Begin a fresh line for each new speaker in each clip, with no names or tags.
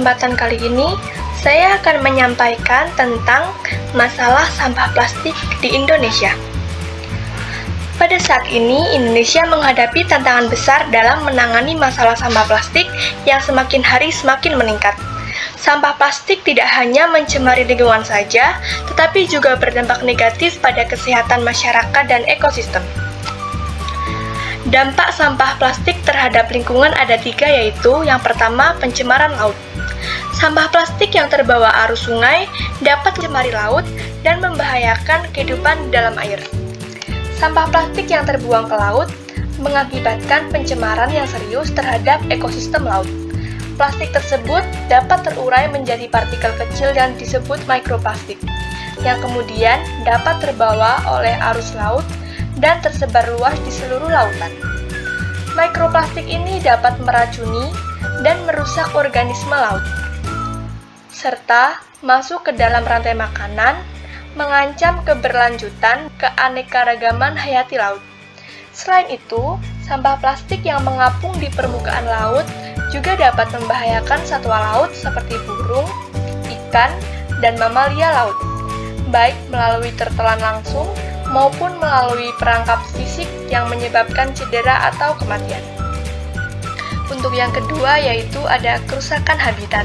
kesempatan kali ini, saya akan menyampaikan tentang masalah sampah plastik di Indonesia. Pada saat ini, Indonesia menghadapi tantangan besar dalam menangani masalah sampah plastik yang semakin hari semakin meningkat. Sampah plastik tidak hanya mencemari lingkungan saja, tetapi juga berdampak negatif pada kesehatan masyarakat dan ekosistem. Dampak sampah plastik terhadap lingkungan ada 3, yaitu yang pertama, pencemaran laut. Sampah plastik yang terbawa arus sungai dapat mencemari laut dan membahayakan kehidupan di dalam air. Sampah plastik yang terbuang ke laut mengakibatkan pencemaran yang serius terhadap ekosistem laut. Plastik tersebut dapat terurai menjadi partikel kecil yang disebut mikroplastik, yang kemudian dapat terbawa oleh arus laut dan tersebar luas di seluruh lautan. Mikroplastik ini dapat meracuni dan merusak organisme laut, serta masuk ke dalam rantai makanan, mengancam keberlanjutan keanekaragaman hayati laut. Selain itu, sampah plastik yang mengapung di permukaan laut juga dapat membahayakan satwa laut seperti burung, ikan, dan mamalia laut, baik melalui tertelan langsung maupun melalui perangkap fisik yang menyebabkan cedera atau kematian. Untuk yang kedua, yaitu ada kerusakan habitat.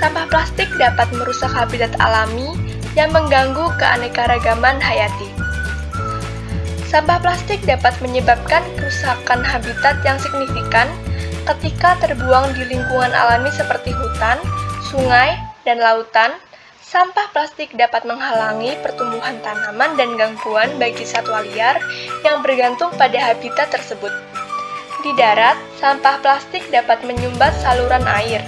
Sampah plastik dapat merusak habitat alami yang mengganggu keanekaragaman hayati. Sampah plastik dapat menyebabkan kerusakan habitat yang signifikan ketika terbuang di lingkungan alami seperti hutan, sungai, dan lautan. Sampah plastik dapat menghalangi pertumbuhan tanaman dan gangguan bagi satwa liar yang bergantung pada habitat tersebut. Di darat, sampah plastik dapat menyumbat saluran air,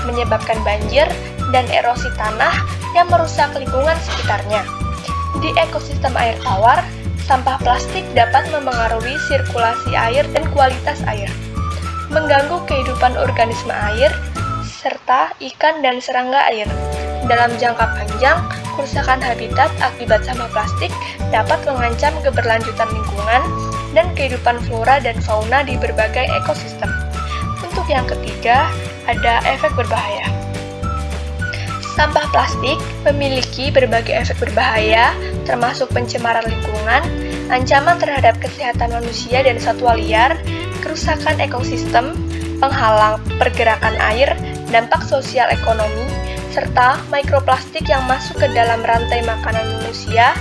menyebabkan banjir dan erosi tanah yang merusak lingkungan sekitarnya. Di ekosistem air tawar, sampah plastik dapat memengaruhi sirkulasi air dan kualitas air, mengganggu kehidupan organisme air, serta ikan dan serangga air. Dalam jangka panjang, kerusakan habitat akibat sampah plastik dapat mengancam keberlanjutan lingkungan dan kehidupan flora dan fauna di berbagai ekosistem. Untuk yang ketiga, ada efek berbahaya. Sampah plastik memiliki berbagai efek berbahaya, termasuk pencemaran lingkungan, ancaman terhadap kesehatan manusia dan satwa liar, kerusakan ekosistem, penghalang pergerakan air, dampak sosial ekonomi, serta mikroplastik yang masuk ke dalam rantai makanan manusia.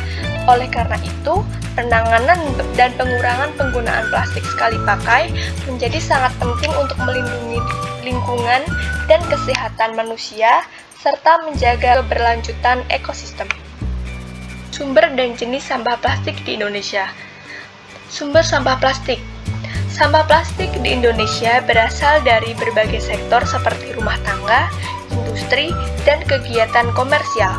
Oleh karena itu, penanganan dan pengurangan penggunaan plastik sekali pakai menjadi sangat penting untuk melindungi lingkungan dan kesehatan manusia, serta menjaga keberlanjutan ekosistem. Sumber dan jenis sampah plastik di Indonesia. Sumber sampah plastik. Sampah plastik di Indonesia berasal dari berbagai sektor seperti rumah tangga, industri, dan kegiatan komersial.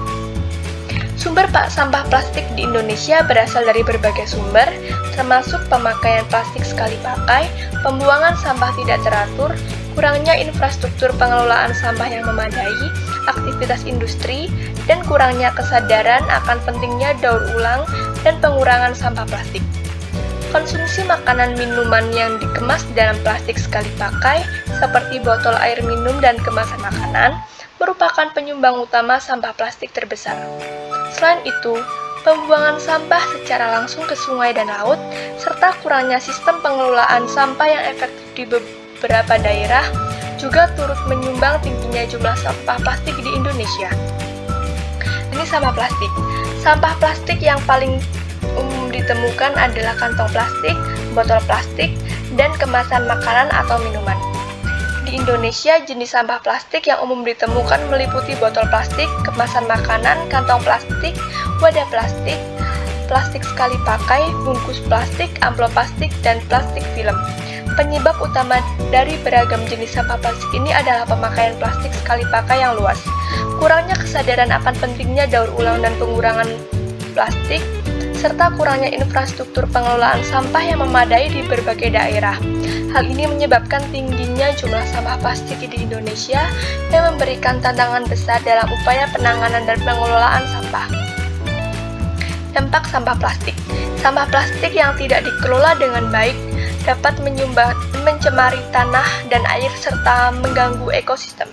Sumber sampah plastik di Indonesia berasal dari berbagai sumber, termasuk pemakaian plastik sekali pakai, pembuangan sampah tidak teratur, kurangnya infrastruktur pengelolaan sampah yang memadai, aktivitas industri, dan kurangnya kesadaran akan pentingnya daur ulang dan pengurangan sampah plastik. Konsumsi makanan minuman yang dikemas dalam plastik sekali pakai, seperti botol air minum dan kemasan makanan, merupakan penyumbang utama sampah plastik terbesar. Selain itu, pembuangan sampah secara langsung ke sungai dan laut, serta kurangnya sistem pengelolaan sampah yang efektif di beberapa daerah, juga turut menyumbang tingginya jumlah sampah plastik di Indonesia. Ini sampah plastik. Sampah plastik yang paling umum ditemukan adalah kantong plastik, botol plastik, dan kemasan makanan atau minuman. Di Indonesia, jenis sampah plastik yang umum ditemukan meliputi botol plastik, kemasan makanan, kantong plastik, wadah plastik, plastik sekali pakai, bungkus plastik, amplop plastik, dan plastik film. Penyebab utama dari beragam jenis sampah plastik ini adalah pemakaian plastik sekali pakai yang luas, kurangnya kesadaran akan pentingnya daur ulang dan pengurangan plastik, serta kurangnya infrastruktur pengelolaan sampah yang memadai di berbagai daerah. Hal ini menyebabkan tingginya jumlah sampah plastik di Indonesia yang memberikan tantangan besar dalam upaya penanganan dan pengelolaan sampah. Dampak sampah plastik. Sampah plastik yang tidak dikelola dengan baik dapat mencemari tanah dan air serta mengganggu ekosistem.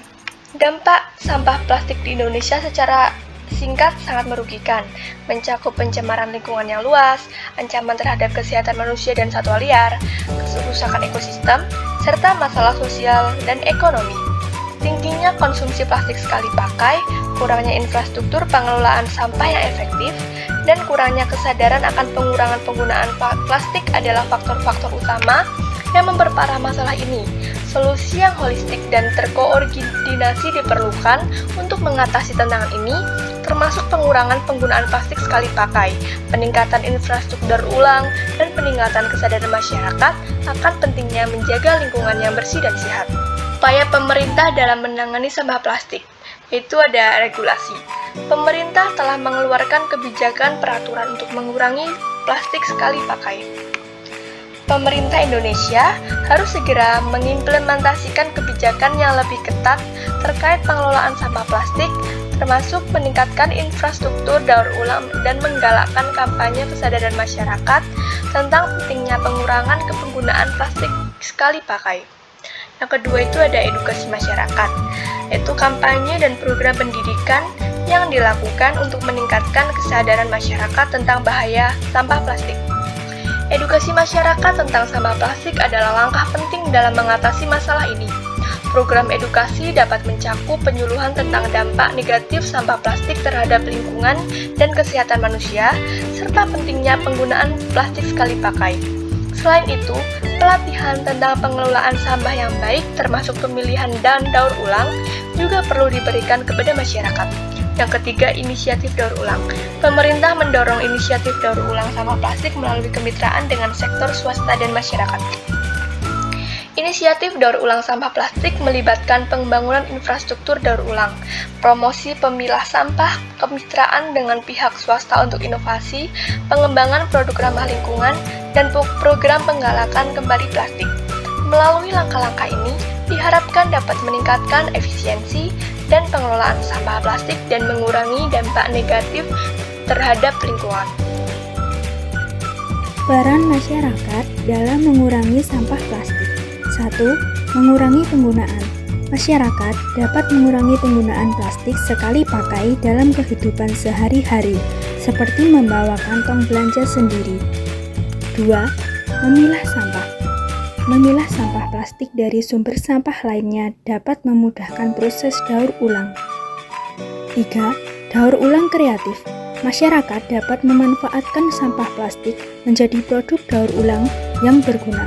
Dampak sampah plastik di Indonesia secara singkat sangat merugikan, mencakup pencemaran lingkungan yang luas, ancaman terhadap kesehatan manusia dan satwa liar, kerusakan ekosistem, serta masalah sosial dan ekonomi. Tingginya konsumsi plastik sekali pakai, kurangnya infrastruktur pengelolaan sampah yang efektif, dan kurangnya kesadaran akan pengurangan penggunaan plastik adalah faktor-faktor utama yang memperparah masalah ini. Solusi yang holistik dan terkoordinasi diperlukan untuk mengatasi tantangan ini, termasuk pengurangan penggunaan plastik sekali pakai, peningkatan infrastruktur daur ulang, dan peningkatan kesadaran masyarakat akan pentingnya menjaga lingkungan yang bersih dan sehat. Upaya pemerintah dalam menangani sampah plastik, yaitu ada regulasi. Pemerintah telah mengeluarkan kebijakan peraturan untuk mengurangi plastik sekali pakai. Pemerintah Indonesia harus segera mengimplementasikan kebijakan yang lebih ketat terkait pengelolaan sampah plastik, termasuk meningkatkan infrastruktur daur ulang dan menggalakkan kampanye kesadaran masyarakat tentang pentingnya pengurangan penggunaan plastik sekali pakai. Yang kedua itu ada edukasi masyarakat, yaitu kampanye dan program pendidikan yang dilakukan untuk meningkatkan kesadaran masyarakat tentang bahaya sampah plastik. Edukasi masyarakat tentang sampah plastik adalah langkah penting dalam mengatasi masalah ini. Program edukasi dapat mencakup penyuluhan tentang dampak negatif sampah plastik terhadap lingkungan dan kesehatan manusia, serta pentingnya penggunaan plastik sekali pakai. Selain itu, pelatihan tentang pengelolaan sampah yang baik termasuk pemilihan dan daur ulang juga perlu diberikan kepada masyarakat. Yang ketiga, inisiatif daur ulang. Pemerintah mendorong inisiatif daur ulang sampah plastik melalui kemitraan dengan sektor swasta dan masyarakat. Inisiatif daur ulang sampah plastik melibatkan pembangunan infrastruktur daur ulang, promosi pemilah sampah, kemitraan dengan pihak swasta untuk inovasi, pengembangan produk ramah lingkungan, dan program penggalakan kembali plastik. Melalui langkah-langkah ini, diharapkan dapat meningkatkan efisiensi dan pengelolaan sampah plastik dan mengurangi dampak negatif terhadap lingkungan.
Peran masyarakat dalam mengurangi sampah plastik. 1. Mengurangi penggunaan. Masyarakat dapat mengurangi penggunaan plastik sekali pakai dalam kehidupan sehari-hari, seperti membawa kantong belanja sendiri. 2. Memilah sampah. Memilah sampah plastik dari sumber sampah lainnya dapat memudahkan proses daur ulang. 3. Daur ulang kreatif. Masyarakat dapat memanfaatkan sampah plastik menjadi produk daur ulang yang berguna.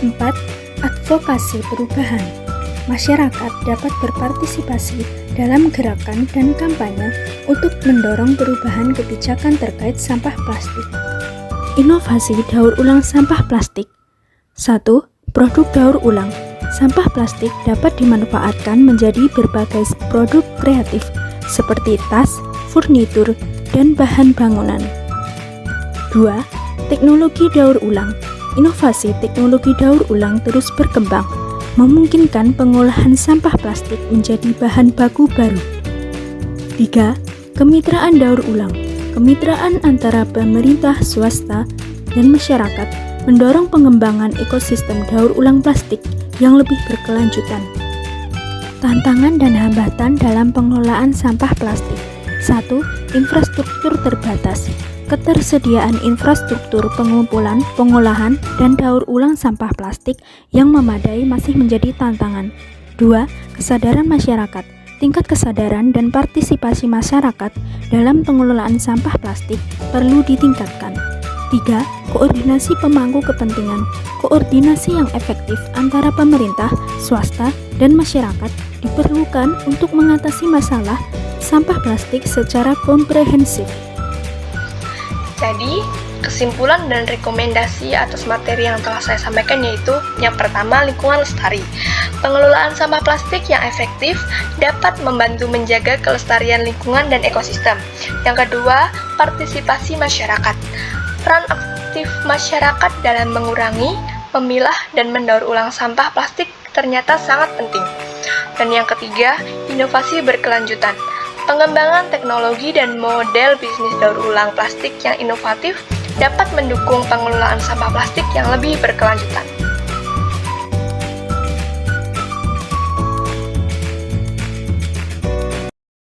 4. Advokasi perubahan. Masyarakat dapat berpartisipasi dalam gerakan dan kampanye untuk mendorong perubahan kebijakan terkait sampah plastik. Inovasi daur ulang sampah plastik. 1. Produk daur ulang. Sampah plastik dapat dimanfaatkan menjadi berbagai produk kreatif seperti tas, furnitur, dan bahan bangunan. 2. Teknologi daur ulang. Inovasi teknologi daur ulang terus berkembang, memungkinkan pengolahan sampah plastik menjadi bahan baku baru. 3. Kemitraan daur ulang. Kemitraan antara pemerintah, swasta, dan masyarakat mendorong pengembangan ekosistem daur ulang plastik yang lebih berkelanjutan. Tantangan dan hambatan dalam pengelolaan sampah plastik. 1. Infrastruktur terbatas. Ketersediaan infrastruktur pengumpulan, pengolahan, dan daur ulang sampah plastik yang memadai masih menjadi tantangan. 2. Kesadaran masyarakat. Tingkat kesadaran dan partisipasi masyarakat dalam pengelolaan sampah plastik perlu ditingkatkan. 3. Koordinasi pemangku kepentingan. Koordinasi yang efektif antara pemerintah, swasta, dan masyarakat diperlukan untuk mengatasi masalah sampah plastik secara komprehensif.
Jadi, kesimpulan dan rekomendasi atas materi yang telah saya sampaikan yaitu yang pertama, lingkungan lestari. Pengelolaan sampah plastik yang efektif dapat membantu menjaga kelestarian lingkungan dan ekosistem. Yang kedua, partisipasi masyarakat. Peran aktif masyarakat dalam mengurangi, memilah, dan mendaur ulang sampah plastik ternyata sangat penting. Dan yang ketiga, inovasi berkelanjutan. Pengembangan teknologi dan model bisnis daur ulang plastik yang inovatif dapat mendukung pengelolaan sampah plastik yang lebih berkelanjutan.